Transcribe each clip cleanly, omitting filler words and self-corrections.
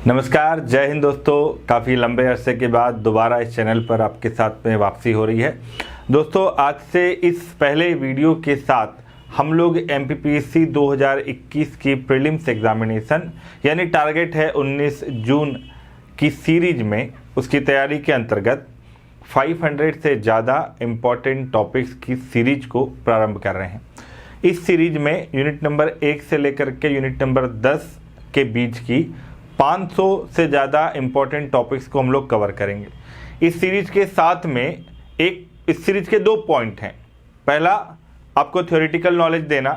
नमस्कार, जय हिंद दोस्तों। काफ़ी लंबे अरसे के बाद दोबारा इस चैनल पर आपके साथ में वापसी हो रही है। दोस्तों, आज से इस पहले वीडियो के साथ हम लोग MPPSC 2021 की प्रीलिम्स एग्जामिनेशन यानी टारगेट है 19 जून की सीरीज में, उसकी तैयारी के अंतर्गत 500 से ज़्यादा इम्पॉर्टेंट टॉपिक्स की सीरीज को प्रारंभ कर रहे हैं। इस सीरीज में यूनिट नंबर 1 से लेकर के यूनिट नंबर 10 के बीच की 500 से ज़्यादा इम्पॉर्टेंट टॉपिक्स को हम लोग कवर करेंगे। इस सीरीज के साथ में इस सीरीज के 2 पॉइंट हैं। पहला, आपको थ्योरेटिकल नॉलेज देना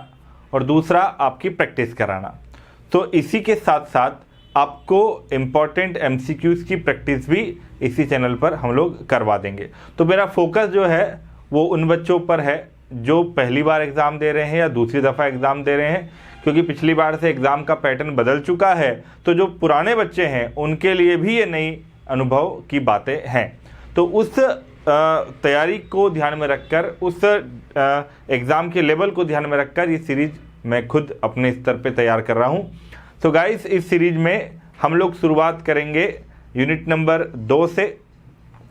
और दूसरा आपकी प्रैक्टिस कराना। तो इसी के साथ साथ आपको इम्पॉर्टेंट MCQs की प्रैक्टिस भी इसी चैनल पर हम लोग करवा देंगे। तो मेरा फोकस जो है वो उन बच्चों पर है जो पहली बार एग्ज़ाम दे रहे हैं या दूसरी दफ़ा एग्ज़ाम दे रहे हैं, क्योंकि पिछली बार से एग्ज़ाम का पैटर्न बदल चुका है। तो जो पुराने बच्चे हैं उनके लिए भी ये नई अनुभव की बातें हैं। तो उस तैयारी को ध्यान में रखकर, उस एग्ज़ाम के लेवल को ध्यान में रखकर ये सीरीज मैं खुद अपने स्तर पे तैयार कर रहा हूँ। तो गाइस, इस सीरीज में हम लोग शुरुआत करेंगे यूनिट नंबर 2 से।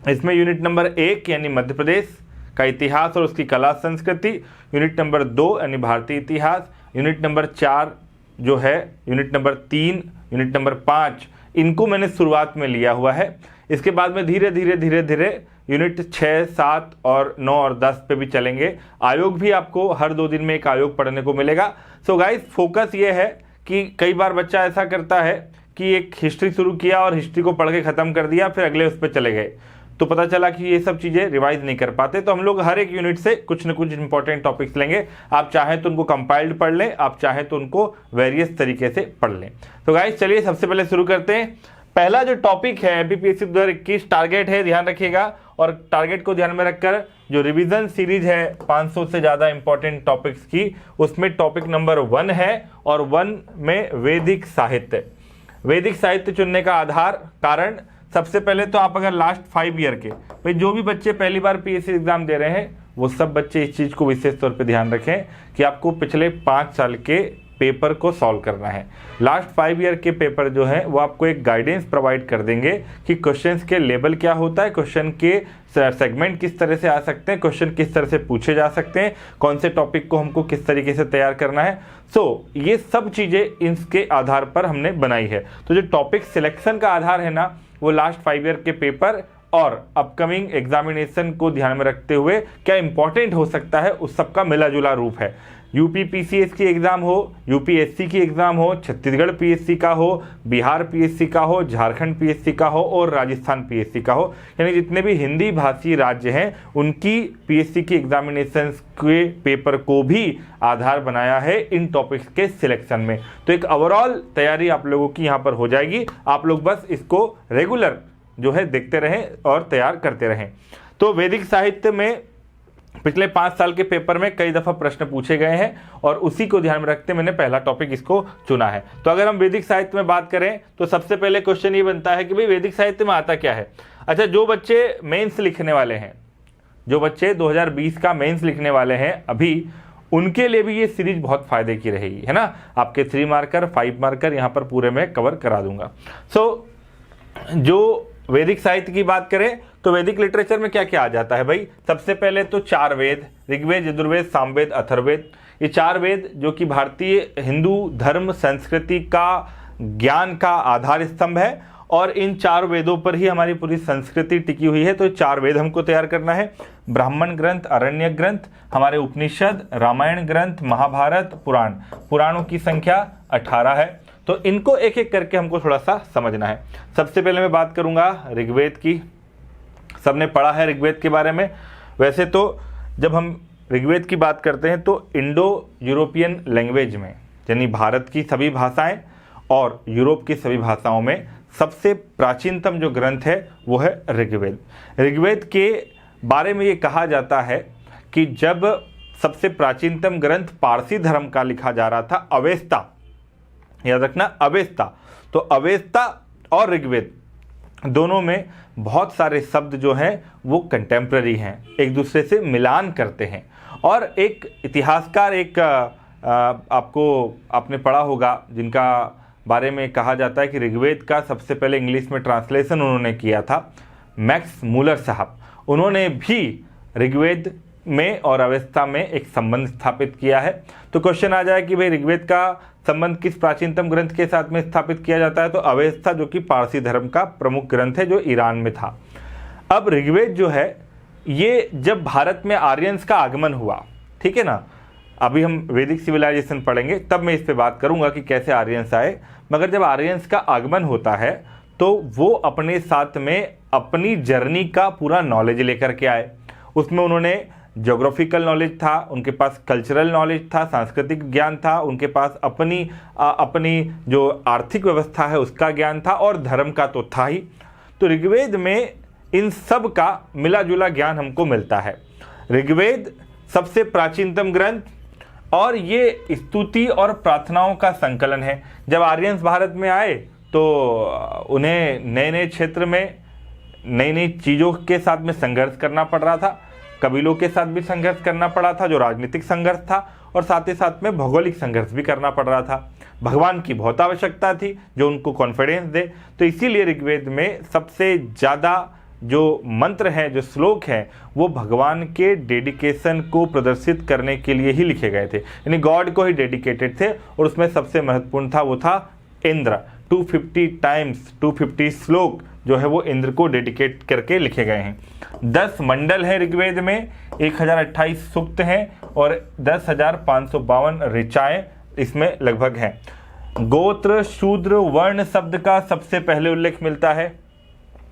इसमें यूनिट नंबर 1 यानी मध्य प्रदेश का इतिहास और उसकी कला संस्कृति, यूनिट नंबर 2 यानी भारतीय इतिहास, यूनिट नंबर 4 जो है, यूनिट नंबर 3, यूनिट नंबर 5, इनको मैंने शुरुआत में लिया हुआ है। इसके बाद में धीरे धीरे यूनिट 6, 7 और 9 और 10 पे भी चलेंगे। आयोग भी आपको हर 2 दिन में एक आयोग पढ़ने को मिलेगा। सो गाइस, फोकस ये है कि कई बार बच्चा ऐसा करता है कि एक हिस्ट्री शुरू किया और हिस्ट्री को पढ़ के ख़त्म कर दिया, फिर अगले उस पर चले गए, तो पता चला कि ये सब चीज़ें रिवाइज नहीं कर पाते। तो हम लोग हर एक यूनिट से कुछ न कुछ इंपॉर्टेंट टॉपिक्स लेंगे। आप चाहें तो उनको कंपाइल्ड पढ़ लें, आप चाहें तो उनको वेरियस तरीके से पढ़ लें। तो गाइस, चलिए सबसे पहले शुरू करते हैं। पहला जो टॉपिक है MPPSC 2021 टारगेट है, ध्यान रखिएगा। और टारगेट को ध्यान में रखकर जो रिवीजन सीरीज है 500 से ज़्यादा इंपॉर्टेंट टॉपिक्स की, उसमें टॉपिक नंबर 1 है और 1 में वैदिक साहित्य। वैदिक साहित्य चुनने का आधार कारण, सबसे पहले तो आप अगर लास्ट 5 ईयर के भाई जो भी बच्चे पहली बार PSC एग्जाम दे रहे हैं, वो सब बच्चे इस चीज़ को विशेष तौर पे ध्यान रखें कि आपको पिछले 5 साल के पेपर को सॉल्व करना है। लास्ट 5 ईयर के पेपर जो है वो आपको एक गाइडेंस प्रोवाइड कर देंगे कि क्वेश्चंस के लेवल क्या होता है, क्वेश्चन के सेगमेंट किस तरह से आ सकते हैं, क्वेश्चन किस तरह से पूछे जा सकते हैं, कौन से टॉपिक को हमको किस तरीके से तैयार करना है। ये सब चीज़ें इसके आधार पर हमने बनाई है। तो जो टॉपिक सिलेक्शन का आधार है ना, वो लास्ट 5 ईयर के पेपर और अपकमिंग एग्जामिनेशन को ध्यान में रखते हुए क्या इंपॉर्टेंट हो सकता है, उस सब का मिला जुला रूप है। UP PCS की एग्ज़ाम हो, UPSC की एग्ज़ाम हो, छत्तीसगढ़ PSC का हो, बिहार PSC का हो, झारखंड PSC का हो और राजस्थान PSC का हो, यानी जितने भी हिंदी भाषी राज्य हैं उनकी PSC की एग्जामिनेशन के पेपर को भी आधार बनाया है इन टॉपिक्स के सिलेक्शन में। तो एक ओवरऑल तैयारी आप लोगों की यहाँ पर हो जाएगी। आप लोग बस इसको रेगुलर जो है देखते रहें और तैयार करते रहें। तो वैदिक साहित्य में पिछले 5 साल के पेपर में कई दफ़ा प्रश्न पूछे गए हैं और उसी को ध्यान में रखते मैंने पहला टॉपिक इसको चुना है। तो अगर हम वैदिक साहित्य में बात करें तो सबसे पहले क्वेश्चन ये बनता है कि भाई वैदिक साहित्य में आता क्या है। अच्छा, जो बच्चे मेंस लिखने वाले हैं, जो बच्चे 2020 का मेंस लिखने वाले हैं अभी, उनके लिए भी ये सीरीज बहुत फ़ायदे की रहेगी, है ना। आपके 3 मार्कर 5 मार्कर यहाँ पर पूरे में कवर करा दूंगा। जो वैदिक साहित्य की बात करें तो वैदिक लिटरेचर में क्या क्या आ जाता है भाई। सबसे पहले तो 4 वेद, ऋग्वेद, यजुर्वेद, सामवेद, अथर्ववेद। ये 4 वेद जो कि भारतीय हिंदू धर्म संस्कृति का ज्ञान का आधार स्तंभ है और इन 4 वेदों पर ही हमारी पूरी संस्कृति टिकी हुई है। तो 4 वेद हमको तैयार करना है। ब्राह्मण ग्रंथ, अरण्यक ग्रंथ, हमारे उपनिषद, रामायण ग्रंथ, महाभारत, पुराण। पुराणों की संख्या 18 है। तो इनको एक एक करके हमको थोड़ा सा समझना है। सबसे पहले मैं बात करूंगा ऋग्वेद की। सबने पढ़ा है ऋग्वेद के बारे में। वैसे तो जब हम ऋग्वेद की बात करते हैं तो इंडो यूरोपियन लैंग्वेज में, यानी भारत की सभी भाषाएं और यूरोप की सभी भाषाओं में सबसे प्राचीनतम जो ग्रंथ है वो है ऋग्वेद। ऋग्वेद के बारे में ये कहा जाता है कि जब सबसे प्राचीनतम ग्रंथ पारसी धर्म का लिखा जा रहा था, अवेस्ता, याद रखना अवेस्ता, तो अवेस्ता और ऋग्वेद दोनों में बहुत सारे शब्द जो हैं वो कंटेम्प्ररी हैं, एक दूसरे से मिलान करते हैं। और एक इतिहासकार, एक आपने पढ़ा होगा, जिनका बारे में कहा जाता है कि ऋग्वेद का सबसे पहले इंग्लिश में ट्रांसलेशन उन्होंने किया था मैक्स मूलर साहब। उन्होंने भी ऋग्वेद में और अवेस्ता में एक संबंध स्थापित किया है। तो क्वेश्चन आ जाए कि भाई ऋग्वेद का संबंध किस प्राचीनतम ग्रंथ के साथ में स्थापित किया जाता है, तो अवेस्ता जो कि पारसी धर्म का प्रमुख ग्रंथ है जो ईरान में था। अब ऋग्वेद जो है ये जब भारत में आर्यंस का आगमन हुआ, ठीक है ना, अभी हम वैदिक सिविलाइजेशन पढ़ेंगे तब मैं इस पे बात करूंगा कि कैसे आर्यंस आए, मगर जब आर्यंस का आगमन होता है तो वो अपने साथ में अपनी जर्नी का पूरा नॉलेज लेकर के आए। उसमें उन्होंने ज्योग्राफिकल नॉलेज था, उनके पास कल्चरल नॉलेज था, सांस्कृतिक ज्ञान था, उनके पास अपनी जो आर्थिक व्यवस्था है उसका ज्ञान था और धर्म का तो था ही। तो ऋग्वेद में इन सब का मिला जुला ज्ञान हमको मिलता है। ऋग्वेद सबसे प्राचीनतम ग्रंथ और ये स्तुति और प्रार्थनाओं का संकलन है। जब आर्यंस भारत में आए तो उन्हें नए नए क्षेत्र में नई नई चीज़ों के साथ में संघर्ष करना पड़ रहा था, कबीलों के साथ भी संघर्ष करना पड़ा था जो राजनीतिक संघर्ष था, और साथ ही साथ में भौगोलिक संघर्ष भी करना पड़ रहा था। भगवान की बहुत आवश्यकता थी जो उनको कॉन्फिडेंस दे। तो इसीलिए ऋग्वेद में सबसे ज़्यादा जो मंत्र हैं, जो श्लोक हैं, वो भगवान के डेडिकेशन को प्रदर्शित करने के लिए ही लिखे गए थे, यानी गॉड को ही डेडिकेटेड थे। और उसमें सबसे महत्वपूर्ण था वो था इंद्र। 250 श्लोक जो है वो इंद्र को डेडिकेट करके लिखे गए हैं। 10 मंडल है ऋग्वेद में, 1028 सूक्त हैं और 10,552 ऋचाएं इसमें लगभग हैं। गोत्र शूद्र वर्ण शब्द का सबसे पहले उल्लेख मिलता है।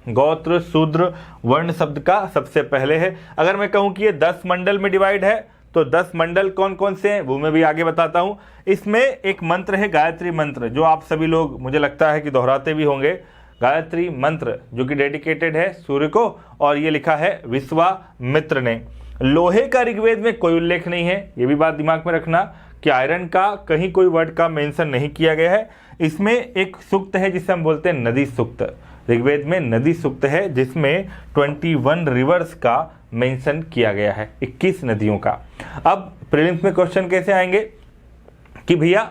गोत्र शूद्र वर्ण शब्द का सबसे पहले है। अगर मैं कहूं कि ये 10 मंडल में डिवाइड है तो 10 मंडल कौन कौन से हैं वो मैं भी आगे बताता हूं। इसमें एक मंत्र है गायत्री मंत्र, जो आप सभी लोग मुझे लगता है कि दोहराते भी होंगे। गायत्री मंत्र जो कि डेडिकेटेड है सूर्य को, और ये लिखा है विश्वामित्र ने। लोहे का ऋग्वेद में कोई उल्लेख नहीं है, ये भी बात दिमाग में रखना कि आयरन का कहीं कोई वर्ड का मेंशन नहीं किया गया है। इसमें एक सूक्त है जिसे हम बोलते हैं नदी सूक्त। ऋग्वेद में नदी सूक्त है जिसमें 21 रिवर्स का मेंशन किया गया है, 21 नदियों का। अब प्रीलिम्स में क्वेश्चन कैसे आएंगे कि भैया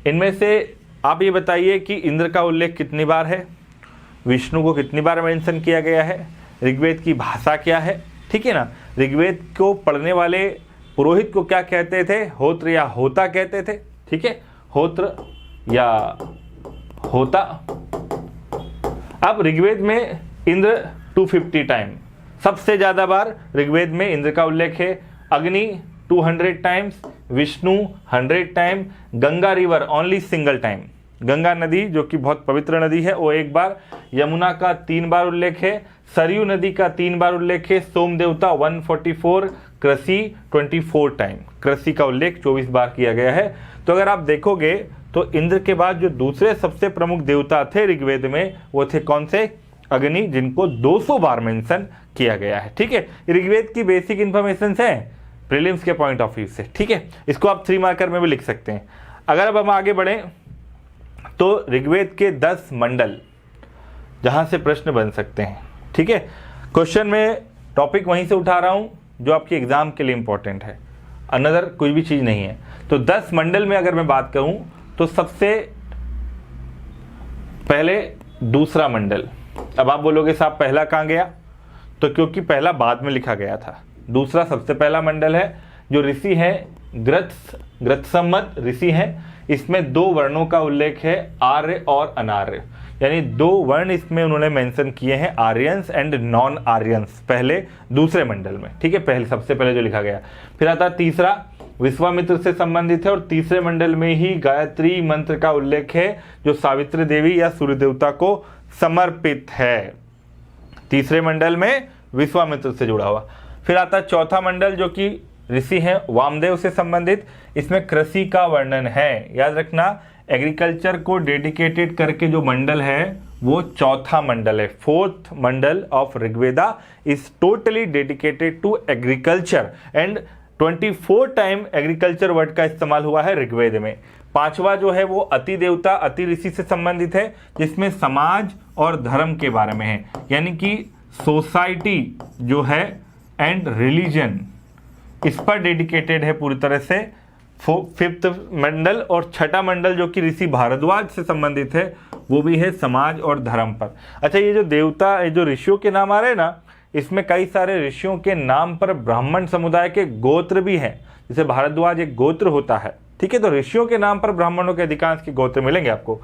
इनमें से आप ये बताइए कि इंद्र का उल्लेख कितनी बार है, विष्णु को कितनी बार मेंशन किया गया है, ऋग्वेद की भाषा क्या है, ठीक है ना। ऋग्वेद को पढ़ने वाले पुरोहित को क्या कहते थे, होत्र या होता कहते थे, ठीक है, होत्र या होता। अब ऋग्वेद में इंद्र 250 टाइम, सबसे ज़्यादा बार ऋग्वेद में इंद्र का उल्लेख है। अग्नि 200 times, Vishnu 100 time, Ganga river only single time, Ganga नदी जो कि बहुत पवित्र नदी है वो एक बार, यमुना का 3 बार उल्लेख है, सरयू नदी का 3 बार उल्लेख है, सोम देवता 144, कृषि 24 टाइम, कृषि का उल्लेख 24 बार किया गया है। तो अगर आप देखोगे तो इंद्र के बाद जो दूसरे सबसे प्रमुख देवता थे ऋग्वेद में वो थे कौन से, अग्नि, जिनको 200 बार मेंशन किया गया है। ठीक है, ऋग्वेद की बेसिक इंफॉर्मेशन है प्रीलिम्स के पॉइंट ऑफ व्यू से। ठीक है, इसको आप 3 मार्कर में भी लिख सकते हैं। अगर अब हम आगे बढ़ें तो ऋग्वेद के 10 मंडल जहां से प्रश्न बन सकते हैं। ठीक है, क्वेश्चन में टॉपिक वहीं से उठा रहा हूं जो आपके एग्जाम के लिए इंपॉर्टेंट है, अनदर कोई भी चीज नहीं है। तो 10 मंडल में अगर मैं बात करूं तो सबसे पहले दूसरा मंडल। अब आप बोलोगे साहब पहला कहां गया, तो क्योंकि पहला बाद में लिखा गया था, दूसरा सबसे पहला मंडल है। जो ऋषि है ग्रत्सम्मत ऋषि हैं, इसमें 2 वर्णों का उल्लेख है, आर्य और अनार्य, यानी 2 वर्ण इसमें उन्होंने मेंशन किए हैं, आर्यंस एंड नॉन आर्यंस, पहले दूसरे मंडल में। ठीक है, पहले सबसे पहले जो लिखा गया। फिर आता तीसरा, विश्वामित्र से संबंधित है और तीसरे मंडल में ही गायत्री मंत्र का उल्लेख है जो सावित्री देवी या सूर्य देवता को समर्पित है। तीसरे मंडल में विश्वामित्र से जुड़ा हुआ। फिर आता चौथा मंडल जो कि ऋषि हैं वामदेव से संबंधित, इसमें कृषि का वर्णन है। याद रखना, एग्रीकल्चर को डेडिकेटेड करके जो मंडल है वो चौथा मंडल है। 4th mandal of Rigveda is totally dedicated to agriculture and 24 time agriculture word का इस्तेमाल हुआ है ऋग्वेद में। 5वां जो है वो अति देवता अति ऋषि से संबंधित है, जिसमें समाज और धर्म के बारे में है, यानी कि सोसाइटी जो है एंड रिलीजन, इस पर डेडिकेटेड है पूरी तरह से फिफ्थ मंडल और छठा मंडल जो कि ऋषि भारद्वाज से संबंधित है वो भी है समाज और धर्म पर। अच्छा, ये जो देवता, ये जो ऋषियों के नाम आ रहे हैं ना, इसमें कई सारे ऋषियों के नाम पर ब्राह्मण समुदाय के गोत्र भी हैं। जैसे भारद्वाज एक गोत्र होता है, ठीक है, तो ऋषियों के नाम पर ब्राह्मणों के अधिकांश के गोत्र मिलेंगे आपको।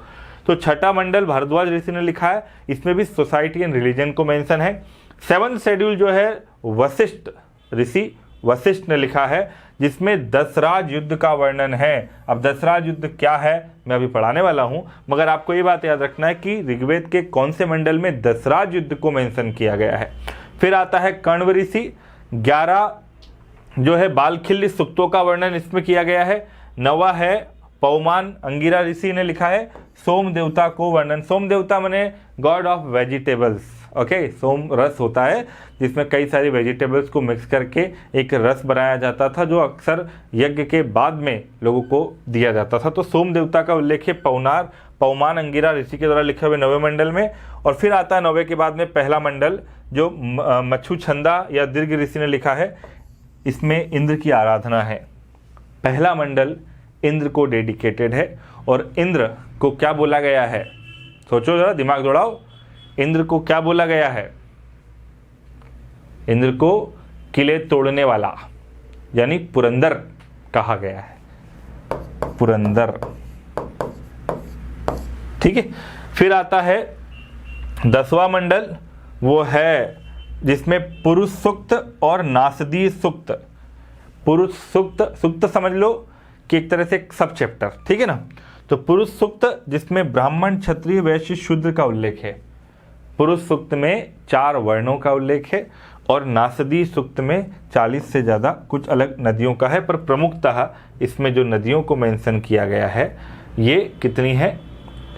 तो छठा मंडल भारद्वाज ऋषि ने लिखा है, इसमें भी सोसाइटी एंड रिलीजन को मेंशन है। 7th शेड्यूल जो है वशिष्ठ ऋषि वशिष्ठ ने लिखा है, जिसमें दशराज युद्ध का वर्णन है। अब दशराज युद्ध क्या है मैं अभी पढ़ाने वाला हूं, मगर आपको ये बात याद रखना है कि ऋग्वेद के कौन से मंडल में दशराज युद्ध को मेंशन किया गया है। फिर आता है कण्व ऋषि, 11 जो है बालखिल्य सूक्तों का वर्णन इसमें किया गया है। 9वां है पौमान अंगिरा ऋषि ने लिखा है, सोम देवता को वर्णन। सोम देवता माने गॉड ऑफ वेजिटेबल्स, ओके। सोम रस होता है जिसमें कई सारी वेजिटेबल्स को मिक्स करके एक रस बनाया जाता था, जो अक्सर यज्ञ के बाद में लोगों को दिया जाता था। तो सोम देवता का उल्लेख है पौमान अंगिरा ऋषि के द्वारा लिखे हुए 9वें मंडल में। और फिर आता है 9वें के बाद में पहला मंडल जो मच्छु छंदा या दीर्घ ऋषि ने लिखा है, इसमें इंद्र की आराधना है। पहला मंडल इंद्र को डेडिकेटेड है। और इंद्र को क्या बोला गया है, सोचो जरा, दिमाग दौड़ाओ, इंद्र को क्या बोला गया है? इंद्र को किले तोड़ने वाला यानी पुरंदर कहा गया है, पुरंदर, ठीक है। फिर आता है 10वां मंडल, वो है जिसमें पुरुष सूक्त और नासदी सूक्त। पुरुष सूक्त समझ लो कि एक तरह से एक सब चैप्टर, ठीक है ना। तो पुरुष सूक्त जिसमें ब्राह्मण क्षत्रिय वैश्य शूद्र का उल्लेख है। पुरुष सूक्त में 4 वर्णों का उल्लेख है और नासदी सूक्त में 40 से ज़्यादा कुछ अलग नदियों का है, पर प्रमुखतः इसमें जो नदियों को मेंशन किया गया है ये कितनी है,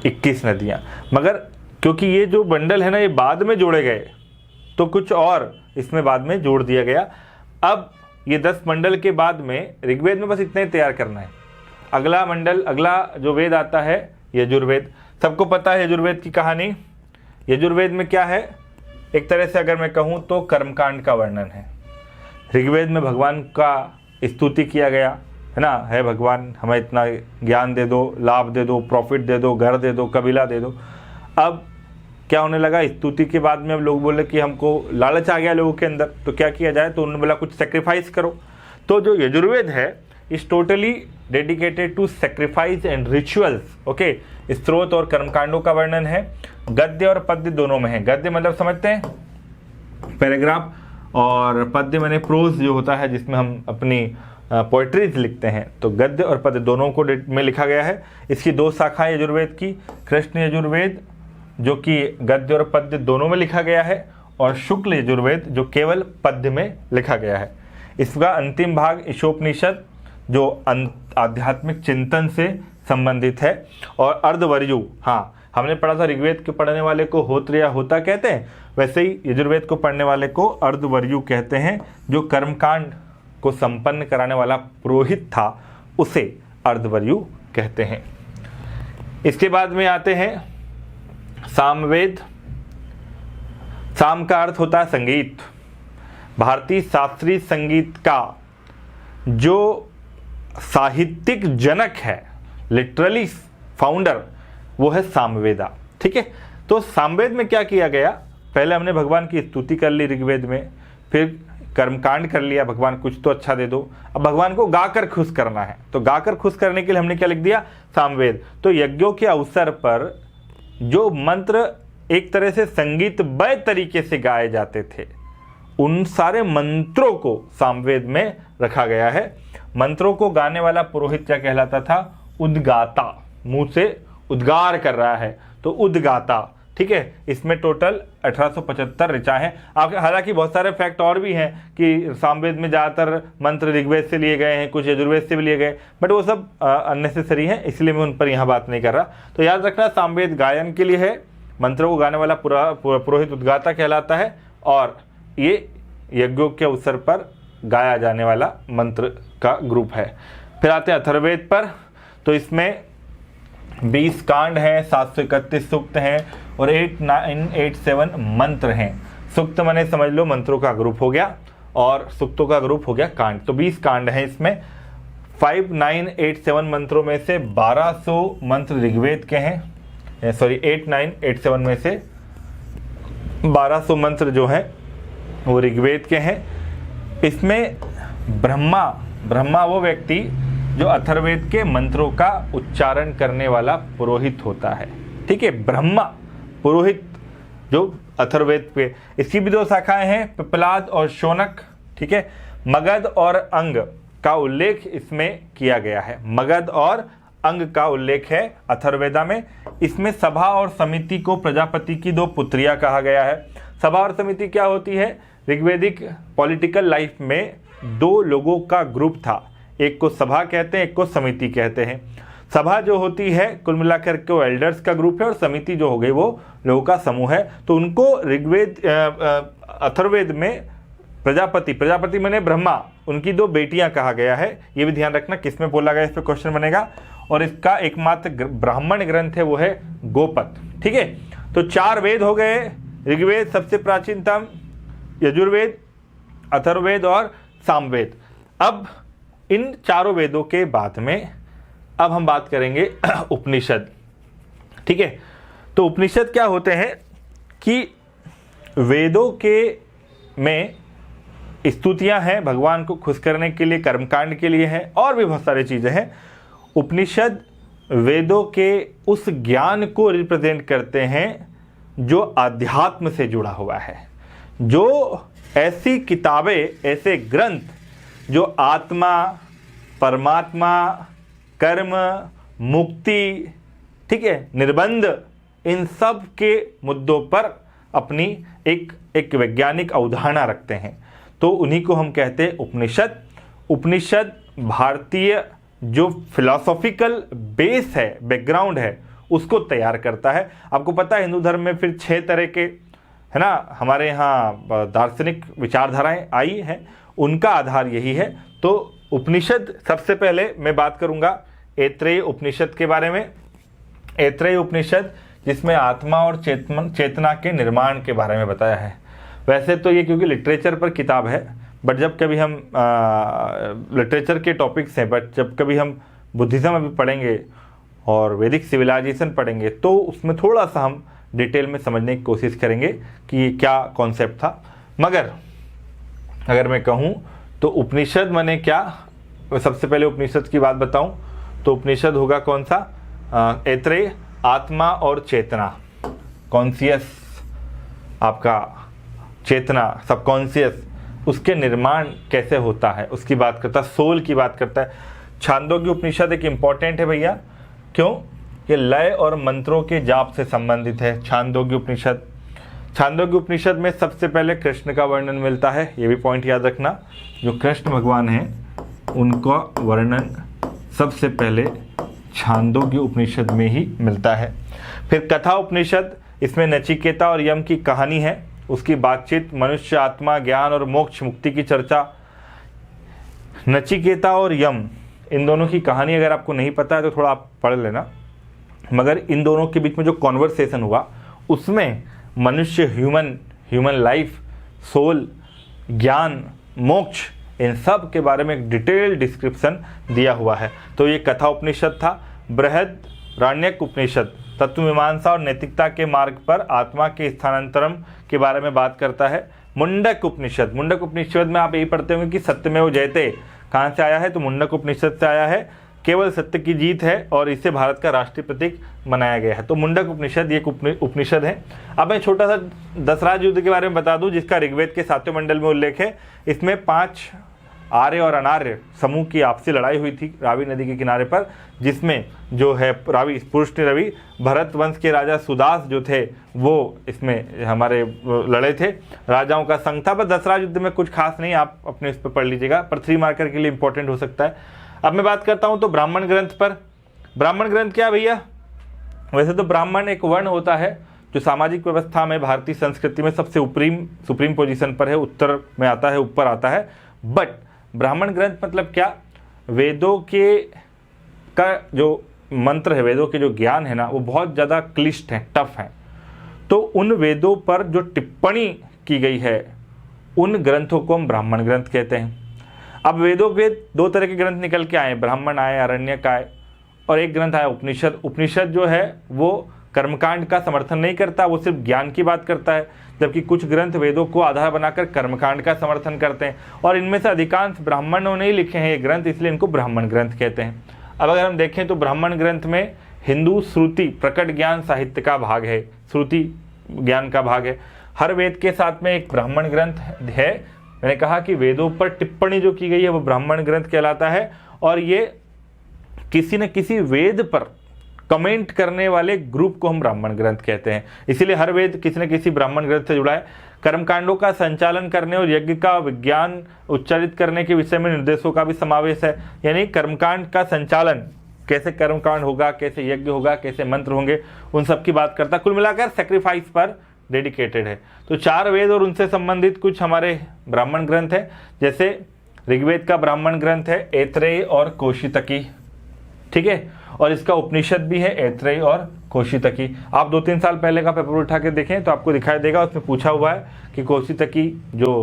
21 नदियाँ। मगर क्योंकि ये जो बंडल है ना ये बाद में जोड़े गए, तो कुछ और इसमें बाद में जोड़ दिया गया। अब ये 10 मंडल के बाद में ऋग्वेद में बस इतना ही तैयार करना है। अगला मंडल, अगला जो वेद आता है यजुर्वेद। सबको पता है यजुर्वेद की कहानी। यजुर्वेद में क्या है, एक तरह से अगर मैं कहूँ तो कर्मकांड का वर्णन है। ऋग्वेद में भगवान का स्तुति किया गया है ना, है भगवान हमें इतना ज्ञान दे दो, लाभ दे दो, प्रॉफिट दे दो, घर दे दो, कबीला दे दो। अब क्या होने लगा, स्तुति के बाद में अब लोग बोले कि हमको लालच आ गया लोगों के अंदर, तो क्या किया जाए, तो उन्होंने बोला कुछ सेक्रीफाइस करो। तो जो यजुर्वेद है is totally dedicated to sacrifice and rituals, okay. स्त्रोत और कर्मकांडों का वर्णन है। गद्य और पद्य दोनों में है। गद्य मतलब समझते हैं पैराग्राफ, और पद्य माने प्रोज जो होता है जिसमें हम अपनी पोएट्रीज लिखते हैं। तो गद्य और पद्य दोनों को में लिखा गया है। इसकी 2 शाखाएं यजुर्वेद की, कृष्ण यजुर्वेद जो कि गद्य और पद्य दोनों में लिखा गया है, और शुक्ल यजुर्वेद जो केवल पद्य में लिखा गया है। इसका अंतिम भाग ईशोपनिषद जो आध्यात्मिक चिंतन से संबंधित है। और अर्धवर्यु, हाँ हमने पढ़ा था ऋग्वेद के पढ़ने वाले को होत्र या होता कहते हैं, वैसे ही यजुर्वेद को पढ़ने वाले को अर्धवर्यु कहते हैं। जो कर्मकांड को संपन्न कराने वाला पुरोहित था उसे अर्धवर्यु कहते हैं। इसके बाद में आते हैं सामवेद। साम का अर्थ होता है संगीत। भारतीय शास्त्रीय संगीत का जो साहित्यिक जनक है, लिटरली फाउंडर, वो है सामवेदा, ठीक है। तो सामवेद में क्या किया गया, पहले हमने भगवान की स्तुति कर ली ऋग्वेद में, फिर कर्मकांड कर लिया, भगवान कुछ तो अच्छा दे दो। अब भगवान को गाकर खुश करना है, तो गाकर खुश करने के लिए हमने क्या लिख दिया, सामवेद। तो यज्ञों के अवसर पर जो मंत्र एक तरह से संगीतमय तरीके से गाए जाते थे, उन सारे मंत्रों को सामवेद में रखा गया है। मंत्रों को गाने वाला पुरोहित क्या कहलाता था, उद्गाता, मुंह से उद्गार कर रहा है तो उद्गाता, ठीक है। इसमें टोटल 1875 ऋचाएं हैं। हालांकि बहुत सारे फैक्ट और भी हैं कि सामवेद में ज़्यादातर मंत्र ऋग्वेद से लिए गए हैं, कुछ यजुर्वेद से भी लिए गए, बट वो सब अननेसेसरी हैं, इसलिए मैं उन पर यहाँ बात नहीं कर रहा। तो याद रखना सामवेद गायन के लिए है, मंत्रों को गाने वाला पुरोहित उद्गाता कहलाता है, और ये यज्ञों के अवसर पर गाया जाने वाला मंत्र का ग्रुप है। फिर आते हैं अथर्ववेद पर। तो इसमें 20 कांड हैं, 731 सूक्त हैं और 8987 मंत्र हैं। सूक्त माने समझ लो मंत्रों का ग्रुप हो गया और सूक्तों का ग्रुप हो गया कांड। तो 20 कांड हैं इसमें। 5987 मंत्रों में से 1200 मंत्र ऋग्वेद के हैं, सॉरी 8987 में से 1200 मंत्र जो हैं वो ऋग्वेद के हैं। इसमें ब्रह्मा वो व्यक्ति जो अथर्ववेद के मंत्रों का उच्चारण करने वाला पुरोहित होता है। ठीक है, ब्रह्मा पुरोहित जो अथर्ववेद पे। इसकी भी 2 शाखाएं हैं, पिप्पलाद और शौनक। ठीक है, मगध और अंग का उल्लेख इसमें किया गया है। मगध और अंग का उल्लेख है अथर्ववेदा में। इसमें सभा और समिति को प्रजापति की 2 पुत्रियां कहा गया है। सभा और समिति क्या होती है? ऋग्वेदिक पॉलिटिकल लाइफ में 2 लोगों का ग्रुप था, एक को सभा कहते हैं, एक को समिति कहते हैं। सभा जो होती है कुल मिलाकर के वो एल्डर्स का ग्रुप है, और समिति जो हो गई वो लोगों का समूह है। तो उनको ऋग्वेद अथर्ववेद में प्रजापति माने ब्रह्मा, उनकी 2 बेटियां कहा गया है। ये भी ध्यान रखना किसमें बोला गया, इस पर क्वेश्चन बनेगा। और इसका एकमात्र ब्राह्मण ग्रंथ है वो है गोपद। ठीक है, तो 4 वेद हो गए। ऋग्वेद सबसे प्राचीनतम, यजुर्वेद, अथर्ववेद और सामवेद। अब इन चारों वेदों के बाद में अब हम बात करेंगे उपनिषद। ठीक है, तो उपनिषद क्या होते हैं कि वेदों के में स्तुतियां हैं भगवान को खुश करने के लिए, कर्मकांड के लिए हैं, और भी बहुत सारी चीज़ें हैं। उपनिषद वेदों के उस ज्ञान को रिप्रेजेंट करते हैं जो अध्यात्म से जुड़ा हुआ है, जो ऐसी किताबें, ऐसे ग्रंथ जो आत्मा, परमात्मा, कर्म, मुक्ति, ठीक है, निर्बंध, इन सब के मुद्दों पर अपनी एक वैज्ञानिक अवधारणा रखते हैं, तो उन्हीं को हम कहते हैं उपनिषद। उपनिषद भारतीय जो फिलॉसॉफिकल बेस है, बैकग्राउंड है, उसको तैयार करता है। आपको पता है हिंदू धर्म में फिर 6 तरह के, है ना, हमारे यहाँ दार्शनिक विचारधाराएं आई हैं, उनका आधार यही है। तो उपनिषद, सबसे पहले मैं बात करूंगा ऐत्रेय उपनिषद के बारे में। ऐत्रेय उपनिषद जिसमें आत्मा और चेतना के निर्माण के बारे में बताया है। वैसे तो ये क्योंकि लिटरेचर पर किताब है, बट जब कभी हम लिटरेचर के टॉपिक्स हैं, बट जब कभी हम बुद्धिज़्म अभी पढ़ेंगे और वैदिक सिविलाइजेशन पढ़ेंगे तो उसमें थोड़ा सा हम डिटेल में समझने की कोशिश करेंगे कि ये क्या कॉन्सेप्ट था। मगर अगर मैं कहूँ तो उपनिषद माने क्या, सबसे पहले उपनिषद की बात बताऊं तो उपनिषद होगा कौन सा? ऐत्रेय, आत्मा और चेतना, कॉन्शियस, आपका चेतना, सबकॉन्शियस, उसके निर्माण कैसे होता है उसकी बात करता है, सोल की बात करता है। छांदोग्य उपनिषद एक इम्पॉर्टेंट है भैया, क्यों? ये लय और मंत्रों के जाप से संबंधित है छांदोग्य उपनिषद। छांदोग्य उपनिषद में सबसे पहले कृष्ण का वर्णन मिलता है, ये भी पॉइंट याद रखना। जो कृष्ण भगवान हैं उनका वर्णन सबसे पहले छांदोग्य उपनिषद में ही मिलता है। फिर कथा उपनिषद, इसमें नचिकेता और यम की कहानी है, उसकी बातचीत, मनुष्य, आत्मा, ज्ञान और मोक्ष, मुक्ति की चर्चा। नचिकेता और यम, इन दोनों की कहानी अगर आपको नहीं पता है तो थोड़ा आप पढ़ लेना, मगर इन दोनों के बीच में जो कॉन्वर्सेशन हुआ उसमें मनुष्य, ह्यूमन लाइफ, सोल, ज्ञान, मोक्ष, इन सब के बारे में एक डिटेल डिस्क्रिप्शन दिया हुआ है। तो ये कथा उपनिषद था। बृहदारण्यक उपनिषद तत्वमीमांसा और नैतिकता के मार्ग पर आत्मा के स्थानांतरण के बारे में बात करता है। मुंडक उपनिषद में आप यही पढ़ते होंगे कि सत्यमेव जयते कहाँ से आया है, तो मुंडक उपनिषद से आया है। केवल सत्य की जीत है और इसे भारत का राष्ट्रीय प्रतीक बनाया गया है। तो मुंडक उपनिषद ये उपनिषद है। अब मैं छोटा सा दशराज युद्ध के बारे में बता दूं, जिसका ऋग्वेद के 7वें मंडल में उल्लेख है। इसमें 5 आर्य और अनार्य समूह की आपसी लड़ाई हुई थी रावी नदी के किनारे पर, जिसमें जो है रावी पुरुष रवि भरत वंश के राजा सुदास जो थे वो इसमें हमारे लड़े थे। राजाओं का संघ था। बस दशराज युद्ध में कुछ खास नहीं, आप अपने इस पर पढ़ लीजिएगा, पर 3 मार्कर के लिए इंपॉर्टेंट हो सकता है। अब मैं बात करता हूं तो ब्राह्मण ग्रंथ पर। ब्राह्मण ग्रंथ क्या भैया? वैसे तो ब्राह्मण एक वर्ण होता है जो सामाजिक व्यवस्था में भारतीय संस्कृति में सबसे सुप्रीम पोजीशन पर है, उत्तर में आता है, ऊपर आता है। बट ब्राह्मण ग्रंथ मतलब क्या? वेदों के का जो मंत्र है, वेदों के जो ज्ञान है ना, वो बहुत ज़्यादा क्लिष्ट है, टफ है। तो उन वेदों पर जो टिप्पणी की गई है उन ग्रंथों को हम ब्राह्मण ग्रंथ कहते हैं। अब वेदों के दो तरह के ग्रंथ निकल के आए, ब्राह्मण आए, अरण्यक आए, और एक ग्रंथ आया उपनिषद। उपनिषद जो है वो कर्मकांड का समर्थन नहीं करता, वो सिर्फ ज्ञान की बात करता है, जबकि कुछ ग्रंथ वेदों को आधार बनाकर कर्मकांड का समर्थन करते हैं। और इनमें से अधिकांश ब्राह्मणों ने ही लिखे हैं ये ग्रंथ, इसलिए इनको ब्राह्मण ग्रंथ कहते हैं। अब अगर हम देखें तो ब्राह्मण ग्रंथ में हिंदू श्रुति प्रकट ज्ञान साहित्य का भाग है, श्रुति ज्ञान का भाग है। हर वेद के साथ में एक ब्राह्मण ग्रंथ है। मैंने कहा कि वेदों पर टिप्पणी जो की गई है वो ब्राह्मण ग्रंथ कहलाता है, और ये किसी न किसी वेद पर कमेंट करने वाले ग्रुप को हम ब्राह्मण ग्रंथ कहते हैं। इसीलिए हर वेद किसी न किसी ब्राह्मण ग्रंथ से जुड़ा है। कर्मकांडों का संचालन करने और यज्ञ का विज्ञान उच्चारित करने के विषय में निर्देशों का भी समावेश है। यानी कर्मकांड का संचालन, कैसे कर्मकांड होगा, कैसे यज्ञ होगा, कैसे मंत्र होंगे, उन सब की बात करता। कुल मिलाकर सैक्रिफाइस पर डेडिकेटेड है। तो 4 वेद और उनसे संबंधित कुछ हमारे ब्राह्मण ग्रंथ हैं। जैसे ऋग्वेद का ब्राह्मण ग्रंथ है ऐत्रेय और कौशितकी, ठीक है, और इसका उपनिषद भी है ऐत्रेय और कौशितकी। आप 2-3 साल पहले का पेपर उठा के देखें तो आपको दिखाई देगा, उसमें पूछा हुआ है कि कौशितकी जो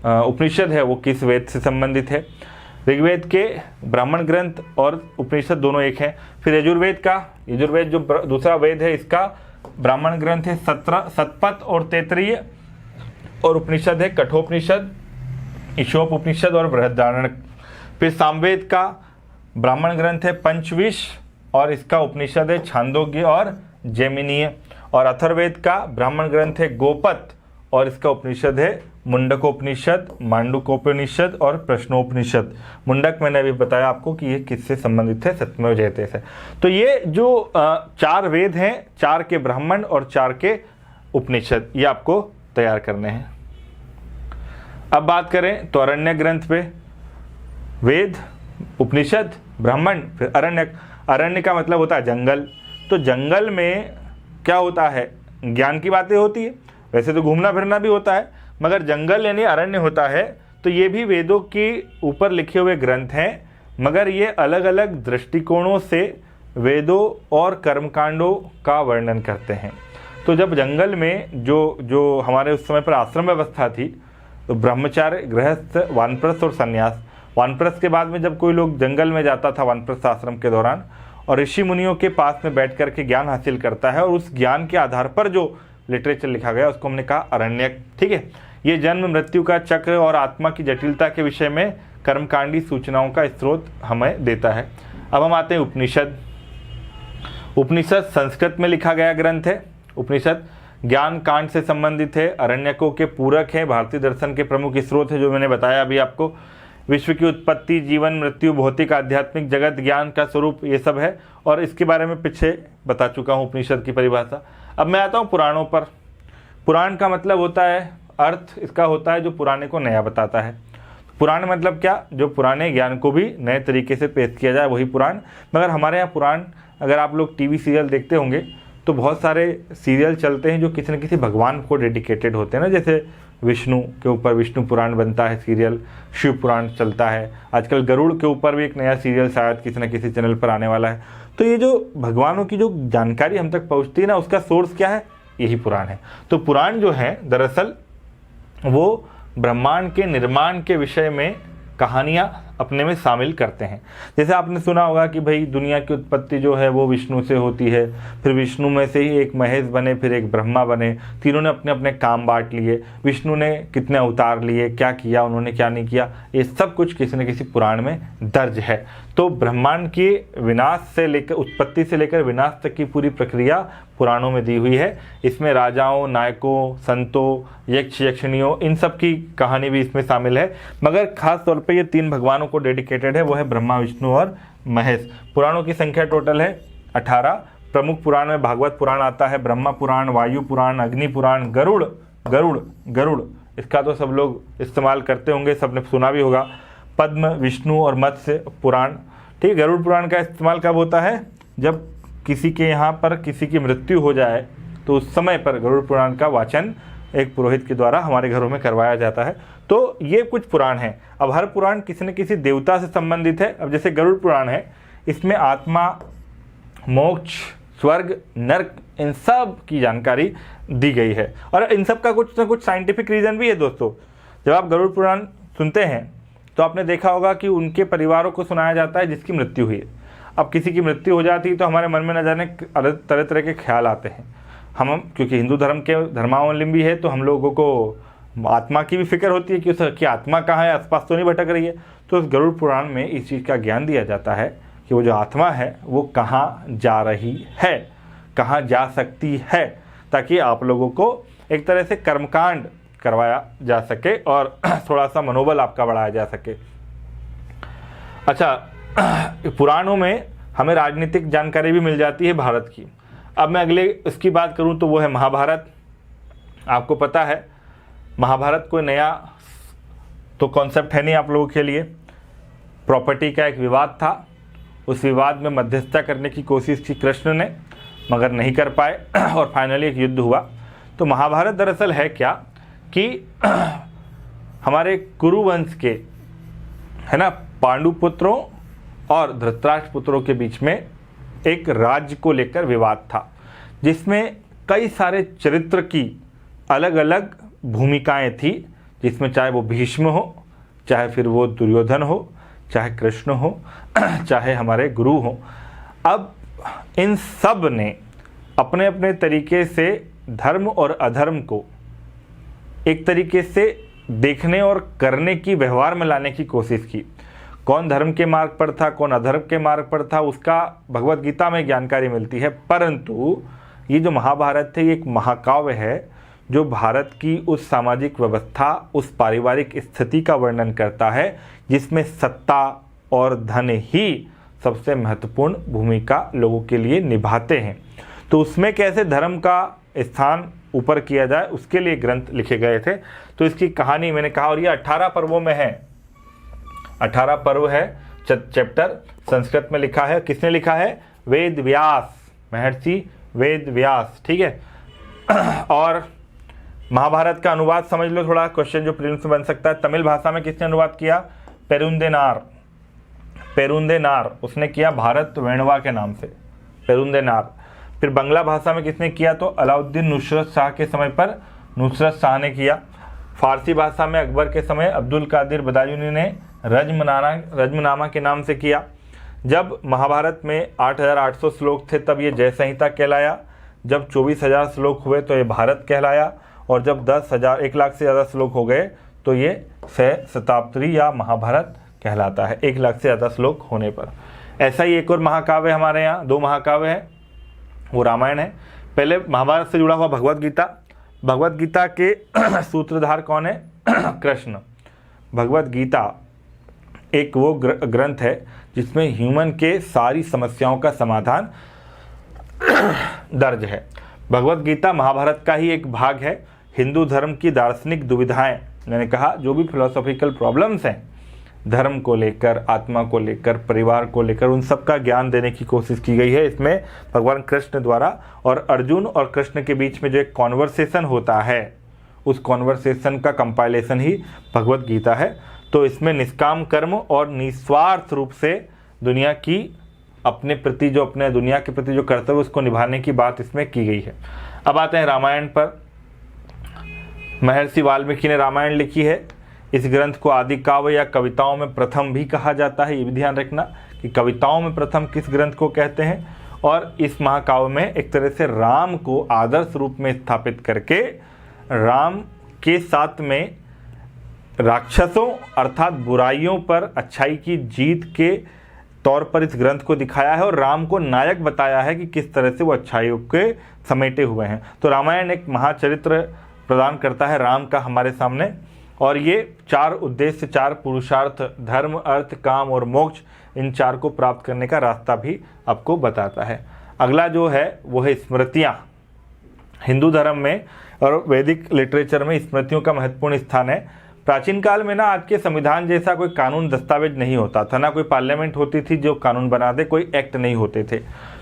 उपनिषद है वो किस वेद से संबंधित है। ऋग्वेद के ब्राह्मण ग्रंथ और उपनिषद दोनों एक हैं। फिर यजुर्वेद जो दूसरा वेद है, इसका ब्राह्मण ग्रंथ है सतपथ और तैत्तिरीय, और उपनिषद है कठोपनिषद, ईशोप उपनिषद और बृहदारण्यक। फिर सामवेद का ब्राह्मण ग्रंथ है पंचविश, और इसका उपनिषद है छांदोग्य और जैमिनीय। और अथर्ववेद का ब्राह्मण ग्रंथ है गोपत, और इसका उपनिषद है मुंडकोपनिषद, मांडुकोपनिषद और प्रश्नोपनिषद। मुंडक मैंने अभी बताया आपको कि ये किससे संबंधित है, सत्यमेव जयते से। तो ये जो 4 वेद हैं, 4 के ब्राह्मण और 4 के उपनिषद, ये आपको तैयार करने हैं। अब बात करें तो अरण्य ग्रंथ पे, वेद, उपनिषद, ब्राह्मण, फिर अरण्यक। अरण्य का मतलब होता है जंगल। तो जंगल में क्या होता है, ज्ञान की बातें होती है, वैसे तो घूमना फिरना भी होता है, मगर जंगल यानी अरण्य होता है। तो ये भी वेदों के ऊपर लिखे हुए ग्रंथ हैं, मगर ये अलग अलग दृष्टिकोणों से वेदों और कर्मकांडों का वर्णन करते हैं। तो जब जंगल में जो हमारे उस समय पर आश्रम व्यवस्था थी, तो ब्रह्मचार्य, गृहस्थ, वानप्रस्थ और संन्यास। वानप्रस्थ के बाद में जब कोई लोग जंगल में जाता था वानप्रस्थ आश्रम के दौरान, और ऋषि मुनियों के पास में बैठ करके ज्ञान हासिल करता है, और उस ज्ञान के आधार पर जो लिटरेचर लिखा गया उसको हमने कहा अरण्यक, ठीक है। ये जन्म मृत्यु का चक्र और आत्मा की जटिलता के विषय में कर्मकांडी सूचनाओं का स्रोत हमें देता है। अब हम आते हैं उपनिषद। उपनिषद संस्कृत में लिखा गया ग्रंथ है। उपनिषद ज्ञान कांड से संबंधित है, अरण्यकों के पूरक है, भारतीय दर्शन के प्रमुख स्रोत है, जो मैंने बताया अभी आपको। विश्व की उत्पत्ति, जीवन, मृत्यु, भौतिक, आध्यात्मिक जगत, ज्ञान का स्वरूप, ये सब है, और इसके बारे में पीछे बता चुका हूँ उपनिषद की परिभाषा। अब मैं आता हूँ पुराणों पर। पुराण का मतलब होता है, अर्थ इसका होता है जो पुराने को नया बताता है। पुराण मतलब क्या, जो पुराने ज्ञान को भी नए तरीके से पेश किया जाए, वही पुराण। मगर हमारे यहाँ पुराण, अगर आप लोग टीवी सीरियल देखते होंगे तो बहुत सारे सीरियल चलते हैं जो किसी न किसी भगवान को डेडिकेटेड होते हैं ना, जैसे विष्णु के ऊपर विष्णु पुराण बनता है सीरियल, शिव पुराण चलता है, आजकल गरुड़ के ऊपर भी एक नया सीरियल शायद किसी न किसी चैनल पर आने वाला है। तो ये जो भगवानों की जो जानकारी हम तक पहुंचती है ना, उसका सोर्स क्या है, यही पुराण है। तो पुराण जो है दरअसल वो ब्रह्मांड के निर्माण के विषय में कहानियाँ अपने में शामिल करते हैं। जैसे आपने सुना होगा कि भाई दुनिया की उत्पत्ति जो है वो विष्णु से होती है, फिर विष्णु में से ही एक महेश बने, फिर एक ब्रह्मा बने, तीनों ने अपने अपने काम बांट लिए। विष्णु ने कितने अवतार लिए, क्या किया उन्होंने, क्या नहीं किया, ये सब कुछ किसी न किसी पुराण में दर्ज है। तो ब्रह्मांड की विनाश से लेकर, उत्पत्ति से लेकर विनाश तक की पूरी प्रक्रिया पुराणों में दी हुई है। इसमें राजाओं, नायकों, संतों, यक्ष यक्षिणियों, इन सब की कहानी भी इसमें शामिल है। मगर खास तौर पे ये 3 भगवानों को डेडिकेटेड है, वो है ब्रह्मा, विष्णु और महेश। पुराणों की संख्या टोटल है 18। प्रमुख पुराण में भागवत पुराण आता है, ब्रह्मा पुराण, वायु पुराण, अग्नि पुराण, गरुड़ इसका तो सब लोग इस्तेमाल करते होंगे, सबने सुना भी होगा। पद्म, विष्णु और मत्स्य पुराण, ठीक। गरुड़ पुराण का इस्तेमाल कब होता है, जब किसी के यहाँ पर किसी की मृत्यु हो जाए तो उस समय पर गरुड़ पुराण का वाचन एक पुरोहित के द्वारा हमारे घरों में करवाया जाता है। तो ये कुछ पुराण हैं। अब हर पुराण किसी न किसी देवता से संबंधित है। अब जैसे गरुड़ पुराण है, इसमें आत्मा, मोक्ष, स्वर्ग, नरक, इन सब की जानकारी दी गई है, और इन सब का कुछ न कुछ साइंटिफिक रीज़न भी है दोस्तों। जब आप गरुड़ पुराण सुनते हैं तो आपने देखा होगा कि उनके परिवारों को सुनाया जाता है जिसकी मृत्यु हुई है। अब किसी की मृत्यु हो जाती है तो हमारे मन में न जाने तरह तरह के ख्याल आते हैं। हम क्योंकि हिंदू धर्म के धर्मावलंबी है तो हम लोगों को आत्मा की भी फिक्र होती है कि उसकी आत्मा कहाँ है, आसपास तो नहीं भटक रही है। तो उस गरुड़ पुराण में इस चीज़ का ज्ञान दिया जाता है कि वो जो आत्मा है वो कहाँ जा रही है, कहाँ जा सकती है, ताकि आप लोगों को एक तरह से कर्मकांड करवाया जा सके और थोड़ा सा मनोबल आपका बढ़ाया जा सके। अच्छा, पुराणों में हमें राजनीतिक जानकारी भी मिल जाती है भारत की। अब मैं अगले इसकी बात करूं तो वो है महाभारत। आपको पता है महाभारत कोई नया तो कॉन्सेप्ट है नहीं आप लोगों के लिए। प्रॉपर्टी का एक विवाद था, उस विवाद में मध्यस्थता करने की कोशिश की कृष्ण ने, मगर नहीं कर पाए और फाइनली एक युद्ध हुआ। तो महाभारत दरअसल है क्या कि हमारे कुरुवंश के, है ना, पांडु पुत्रों और धृतराष्ट्र पुत्रों के बीच में एक राज्य को लेकर विवाद था, जिसमें कई सारे चरित्र की अलग अलग भूमिकाएं थी, जिसमें चाहे वो भीष्म हो, चाहे फिर वो दुर्योधन हो, चाहे कृष्ण हो, चाहे हमारे गुरु हो। अब इन सब ने अपने अपने तरीके से धर्म और अधर्म को एक तरीके से देखने और करने की, व्यवहार में लाने की कोशिश की। कौन धर्म के मार्ग पर था, कौन अधर्म के मार्ग पर था, उसका भगवत गीता में जानकारी मिलती है। परंतु ये जो महाभारत है ये एक महाकाव्य है जो भारत की उस सामाजिक व्यवस्था, उस पारिवारिक स्थिति का वर्णन करता है जिसमें सत्ता और धन ही सबसे महत्वपूर्ण भूमिका लोगों के लिए निभाते हैं। तो उसमें कैसे धर्म का स्थान ऊपर किया जाए उसके लिए ग्रंथ लिखे गए थे। तो इसकी कहानी मैंने कहा, और ये 18 पर्वों में है। 18 पर्व है, चैप्टर संस्कृत में लिखा है। किसने लिखा है? वेद व्यास, महर्षि वेद व्यास, ठीक है। और महाभारत का अनुवाद समझ लो, थोड़ा क्वेश्चन जो प्रीलिम्स में बन सकता है। तमिल भाषा में किसने अनुवाद किया? पेरुंदेनार, पेरुंदेनार उसने किया, भारत वेणवा के नाम से, पेरुंदेनार। फिर बंगला भाषा में किसने किया? तो अलाउद्दीन नुसरत शाह के समय पर नुसरत शाह ने किया। फारसी भाषा में अकबर के समय अब्दुल कादिर बदायूनी ने रज्मनामा के नाम से किया। जब महाभारत में 8,800 श्लोक थे तब ये जय संहिता कहलाया। जब 24,000 श्लोक हुए तो ये भारत कहलाया। और जब 1 लाख से ज़्यादा श्लोक हो गए तो ये शताब्दी या महाभारत कहलाता है, 1 लाख से ज़्यादा श्लोक होने पर। ऐसा ही एक और महाकाव्य हमारे यहाँ, 2 महाकाव्य हैं, वो रामायण है। पहले महाभारत से जुड़ा हुआ भगवत गीता। भगवत गीता के सूत्रधार कौन है? कृष्ण। भगवत गीता एक वो ग्रंथ है जिसमें ह्यूमन के सारी समस्याओं का समाधान दर्ज है। भगवत गीता महाभारत का ही एक भाग है। हिंदू धर्म की दार्शनिक दुविधाएं, मैंने कहा जो भी फिलोसॉफिकल प्रॉब्लम्स हैं धर्म को लेकर, आत्मा को लेकर, परिवार को लेकर, उन सब का ज्ञान देने की कोशिश की गई है इसमें भगवान कृष्ण द्वारा। और अर्जुन और कृष्ण के बीच में जो एक कॉन्वर्सेशन होता है उस कॉन्वर्सेशन का कंपाइलेशन ही भगवत गीता है। तो इसमें निष्काम कर्म और निस्वार्थ रूप से दुनिया की अपने प्रति जो, अपने दुनिया के प्रति जो कर्तव्य उसको निभाने की बात इसमें की गई है। अब आते हैं रामायण पर। महर्षि वाल्मीकि ने रामायण लिखी है। इस ग्रंथ को आदि काव्य या कविताओं में प्रथम भी कहा जाता है। ये भी ध्यान रखना कि कविताओं में प्रथम किस ग्रंथ को कहते हैं। और इस महाकाव्य में एक तरह से राम को आदर्श रूप में स्थापित करके राम के साथ में राक्षसों अर्थात बुराइयों पर अच्छाई की जीत के तौर पर इस ग्रंथ को दिखाया है और राम को नायक बताया है कि किस तरह से वो अच्छाइयों के समेटे हुए हैं। तो रामायण एक महाचरित्र प्रदान करता है राम का हमारे सामने। और ये 4 उद्देश्य, 4 पुरुषार्थ, धर्म, अर्थ, काम और मोक्ष, इन 4 को प्राप्त करने का रास्ता भी आपको बताता है। अगला जो है वो है स्मृतियाँ। हिंदू धर्म में और वैदिक लिटरेचर में स्मृतियों का महत्वपूर्ण स्थान है। प्राचीन काल में ना आज के संविधान जैसा कोई कानून दस्तावेज नहीं होता था, ना कोई पार्लियामेंट होती थी जो कानून बना दे, कोई एक्ट नहीं होते थे।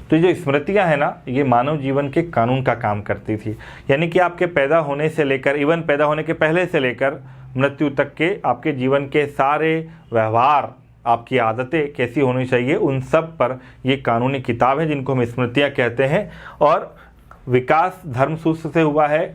तो जो स्मृतियां है ना, ये मानव जीवन के कानून का काम करती थी। यानी कि आपके पैदा होने से लेकर, इवन पैदा होने के पहले से लेकर मृत्यु तक के आपके जीवन के सारे व्यवहार, आपकी आदतें कैसी होनी चाहिए, उन सब पर ये कानूनी किताब है जिनको हम स्मृतियाँ कहते हैं। और विकास धर्मसूत्र से हुआ है।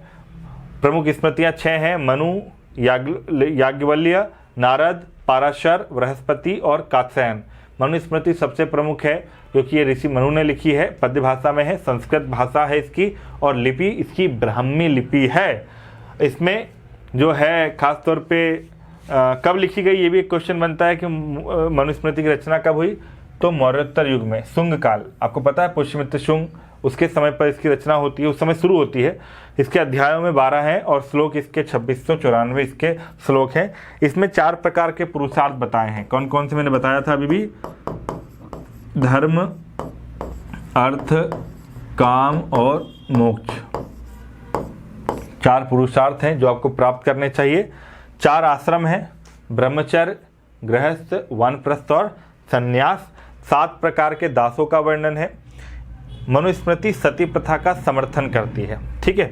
प्रमुख स्मृतियाँ 6 हैं, मनु, याज्ञवल्क्य, नारद, पाराशर, बृहस्पति और कात्यायन। मनुस्मृति सबसे प्रमुख है क्योंकि ये ऋषि मनु ने लिखी है, पद्य भाषा में है, संस्कृत भाषा है इसकी, और लिपि इसकी ब्राह्मी लिपि है। इसमें जो है खास तौर पे कब लिखी गई ये भी एक क्वेश्चन बनता है कि मनुस्मृति की रचना कब हुई, तो मौर्योत्तर युग में, शुंग काल, आपको पता है पुष्यमित्र शुंग, उसके समय पर इसकी रचना होती है, उस समय शुरू होती है। इसके अध्यायों में 12 हैं और श्लोक इसके 2694 इसके श्लोक हैं। इसमें 4 प्रकार के पुरुषार्थ बताए हैं। कौन कौन से मैंने बताया था अभी भी, धर्म, अर्थ, काम और मोक्ष। 4 पुरुषार्थ हैं जो आपको प्राप्त करने चाहिए। 4 आश्रम हैं, ब्रह्मचर्य, गृहस्थ, वानप्रस्थ और संन्यास। 7 प्रकार के दासों का वर्णन है। मनुस्मृति सती प्रथा का समर्थन करती है, ठीक है।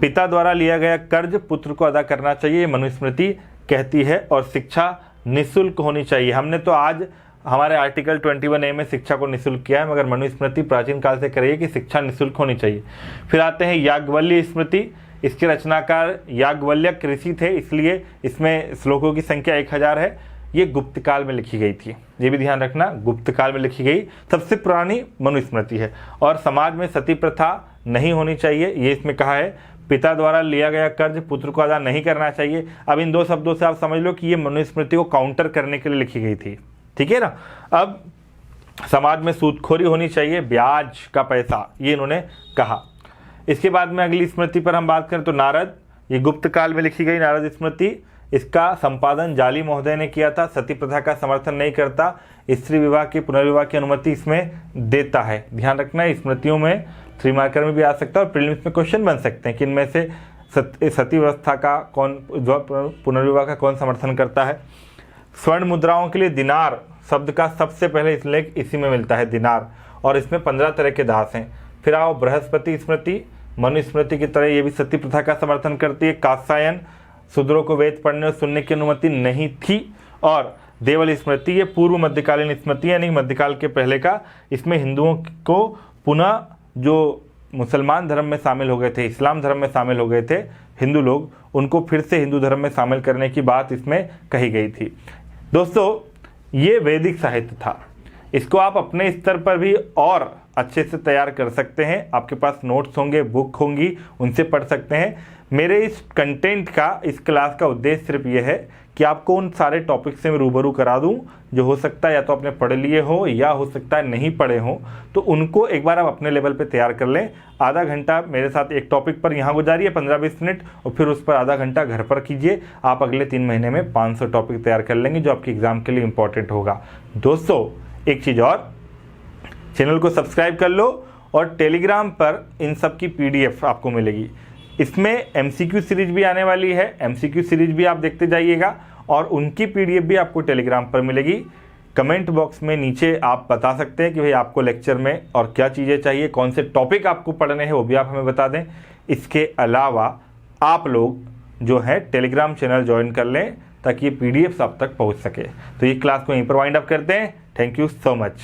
पिता द्वारा लिया गया कर्ज पुत्र को अदा करना चाहिए, मनुस्मृति कहती है। और शिक्षा निःशुल्क होनी चाहिए। हमने तो आज हमारे आर्टिकल 21A में शिक्षा को निःशुल्क किया है, मगर मनुस्मृति प्राचीन काल से कही है कि शिक्षा निःशुल्क होनी चाहिए। फिर आते हैं याज्ञवल्क्य स्मृति। इसके रचनाकार याज्ञवल्क्य ऋषि थे, इसलिए इसमें श्लोकों की संख्या 1000 है। ये गुप्त काल में लिखी गई थी, ये भी ध्यान रखना, गुप्त काल में लिखी गई सबसे पुरानी मनुस्मृति है। और समाज में सती प्रथा नहीं होनी चाहिए, ये इसमें कहा है। पिता द्वारा लिया गया कर्ज पुत्र को अदा नहीं करना चाहिए। अब इन 2 शब्दों से आप समझ लो कि ये मनुस्मृति को काउंटर करने के लिए लिखी गई थी, ठीक है ना। अब समाज में सूदखोरी होनी चाहिए, ब्याज का पैसा, ये इन्होंने कहा। इसके बाद में अगली स्मृति पर हम बात करें तो नारद, ये गुप्त काल में लिखी गई नारद स्मृति। इसका संपादन जाली महोदय ने किया था। सती प्रथा का समर्थन नहीं करता, स्त्री विवाह की पुनर्विवाह की अनुमति इसमें देता है। ध्यान रखना, स्मृतियों में 3 मार्कर में भी आ सकता है और प्रीलिम्स में क्वेश्चन बन सकते हैं कि इनमें से सती व्यवस्था का कौन, पुनर्विवाह का कौन समर्थन करता है। स्वर्ण मुद्राओं के लिए दिनार शब्द का सबसे पहले उल्लेख इसी में मिलता है, दिनार, और इसमें 15 तरह के दास हैं। फिर आओ बृहस्पति स्मृति, मनुस्मृति की तरह ये भी सती प्रथा का समर्थन करती है। कात्यायन, शूद्रों को वेद पढ़ने और सुनने की अनुमति नहीं थी। और देवल स्मृति, ये पूर्व मध्यकालीन स्मृति यानी मध्यकाल के पहले का। इसमें हिंदुओं को पुनः, जो मुसलमान धर्म में शामिल हो गए थे, इस्लाम धर्म में शामिल हो गए थे हिंदू लोग, उनको फिर से हिंदू धर्म में शामिल करने की बात इसमें कही गई थी। दोस्तों, ये वैदिक साहित्य था, इसको आप अपने स्तर पर भी और अच्छे से तैयार कर सकते हैं। आपके पास नोट्स होंगे, बुक होंगी, उनसे पढ़ सकते हैं। मेरे इस कंटेंट का, इस क्लास का उद्देश्य सिर्फ ये है कि आपको उन सारे टॉपिक से मैं रूबरू करा दूं जो हो सकता है या तो आपने पढ़ लिए हो या हो सकता है नहीं पढ़े हो, तो उनको एक बार आप अपने लेवल पे तैयार कर लें। आधा घंटा मेरे साथ एक टॉपिक पर यहाँ गुजारिए 15-20 मिनट, और फिर उस पर आधा घंटा घर पर कीजिए। आप अगले 3 महीने में 500 टॉपिक तैयार कर लेंगे जो आपके एग्जाम के लिए इंपॉर्टेंट होगा। दोस्तों, एक चीज़ और, चैनल को सब्सक्राइब कर लो और टेलीग्राम पर इन सब की PDF आपको मिलेगी। इसमें MCQ सीरीज भी आने वाली है, MCQ सीरीज भी आप देखते जाइएगा और उनकी PDF भी आपको टेलीग्राम पर मिलेगी। कमेंट बॉक्स में नीचे आप बता सकते हैं कि भाई आपको लेक्चर में और क्या चीज़ें चाहिए, कौन से टॉपिक आपको पढ़ने हैं, वो भी आप हमें बता दें। इसके अलावा आप लोग जो है टेलीग्राम चैनल ज्वाइन कर लें ताकि ये PDFs आप तक पहुँच सके। तो ये क्लास को यहीं पर वाइंड अप करते हैं। Thank you so much.